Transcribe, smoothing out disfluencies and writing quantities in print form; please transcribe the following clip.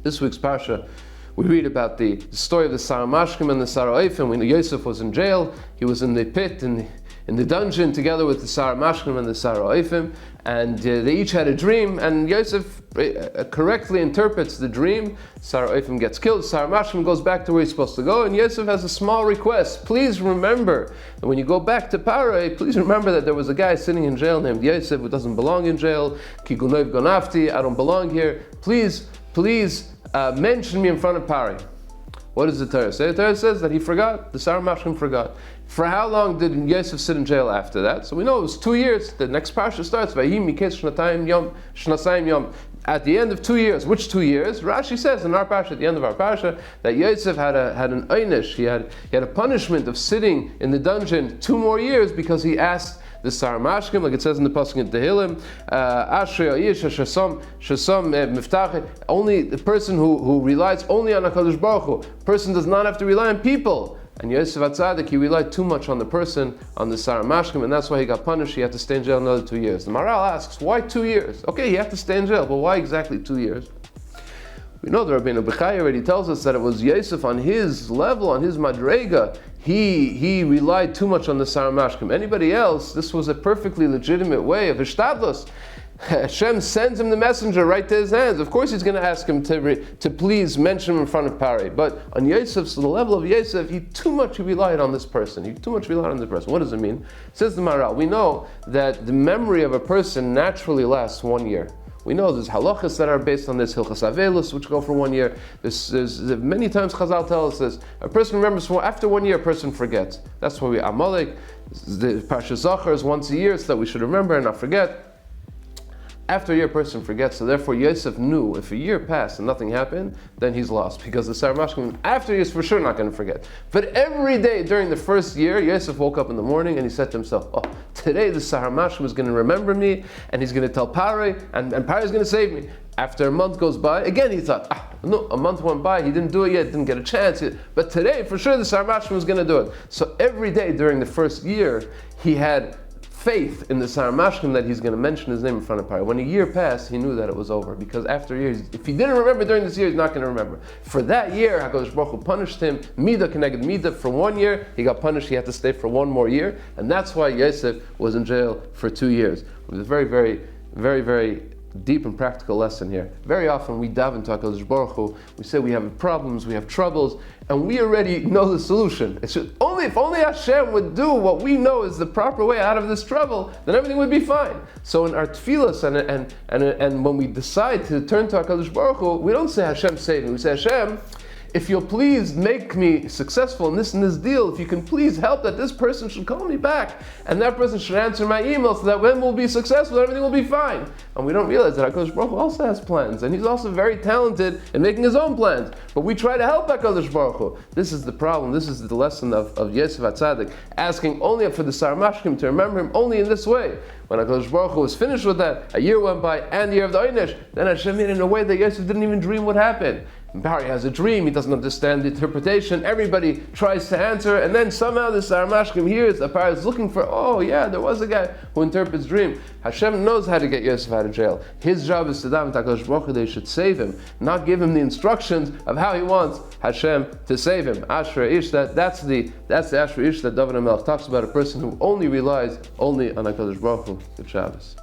This week's parsha, we read about the story of the Sar Mashkim and the Sar Oifim. We know Yosef was in jail. He was in the pit, in the dungeon, together with the Sar Mashkim and the Sar Oifim. And they each had a dream, and Yosef correctly interprets the dream. Sar Oifim gets killed, Sar Mashkim goes back to where he's supposed to go, and Yosef has a small request. Please remember that when you go back to Paray, please remember that there was a guy sitting in jail named Yosef who doesn't belong in jail. Ki gunoiv gonafti, I don't belong here. Please mention me in front of Paray. What does the Torah say? The Torah says that he forgot. The Sar Mashkim forgot. For how long did Yosef sit in jail after that? So we know it was 2 years. The next parsha starts, Vayhi Miqetz shnasayim yom. At the end of 2 years. Which 2 years? Rashi says in our parsha, at the end of our parsha, that Yosef had an einish. He had a punishment of sitting in the dungeon 2 more years because he asked the Sar Mashkim, like it says in the pasuk in Tehillim, Ashrei ha'Ish shesam miftach. Only the person who relies only on HaKadosh Baruch Hu. Person does not have to rely on people. And Yosef HaTzadik, he relied too much on the person, on the Sar Mashkim, and that's why he got punished. He had to stay in jail another 2 years. The Maral asks, why 2 years? Okay, he had to stay in jail, but why exactly 2 years? We know the Rabbeinu Bechai already tells us that it was Yosef on his level, on his madrega. He relied too much on the Sar Mashkim. Anybody else, this was a perfectly legitimate way of ishtadlus. Hashem sends him the messenger right to his hands. Of course he's going to ask him to please mention him in front of Paray. But on Yosef's, the level of Yosef, he relied on this person. What does it mean? It says the Maral, we know that the memory of a person naturally lasts 1 year. We know there's halachas that are based on this, Hilchas Avelus, which go for 1 year. There's many times Chazal tell us this. A person remembers, after 1 year, a person forgets. That's why we Amalek, the Parsha Zachar is once a year, so that we should remember and not forget. After a year, a person forgets, so therefore Yosef knew if a year passed and nothing happened, then he's lost, because the Sar Mashkim, after he is for sure not going to forget. But every day during the first year, Yosef woke up in the morning and he said to himself, today the Sar Mashkim is going to remember me, and he's going to tell Paray, and Paray is going to save me. After a month goes by, again he thought, no, a month went by, he didn't do it yet, didn't get a chance yet, but today for sure the Sar Mashkim was going to do it. So every day during the first year, he had faith in the Sar Mashkim that he's going to mention his name in front of Paray. When a year passed, he knew that it was over, because after years, if he didn't remember during this year, he's not going to remember. For that year, HaKadosh Baruch Hu punished him, Midah connected Midah. For 1 year, he got punished, he had to stay for 1 more year, and that's why Yosef was in jail for 2 years. It was a very, very, very, very deep and practical lesson here. Very often we daven to HaKadosh Baruch Hu, we say we have problems, we have troubles, and we already know the solution. It's just, if only Hashem would do what we know is the proper way out of this trouble, then everything would be fine. So in our tefillas and when we decide to turn to HaKadosh Baruch Hu, we don't say Hashem save me, we say Hashem, if you'll please make me successful in this deal, if you can please help that this person should call me back, and that person should answer my email, so that when we'll be successful, everything will be fine. And we don't realize that HaKadosh Baruch Hu also has plans, and he's also very talented in making his own plans. But we try to help HaKadosh Baruch Hu. This is the problem, this is the lesson of Yosef HaTzadik, asking only for the Sar Mashkim to remember him only in this way. When HaKadosh Baruch Hu was finished with that, a year went by, and the year of the Einish, then Hashem made it in a way that Yosef didn't even dream would happen. Barry has a dream, he doesn't understand the interpretation, everybody tries to answer, and then somehow the Sar Mashkim hears that Barry is looking for, there was a guy who interprets dream. Hashem knows how to get Yosef out of jail. His job is to daven to HaKadosh Baruch Hu, they should save him, not give him the instructions of how he wants Hashem to save him. Ashrei Ish, that's the Ashrei Ish that David HaMelech talks about, a person who only relies on HaKadosh Baruch Hu. Good Shabbos.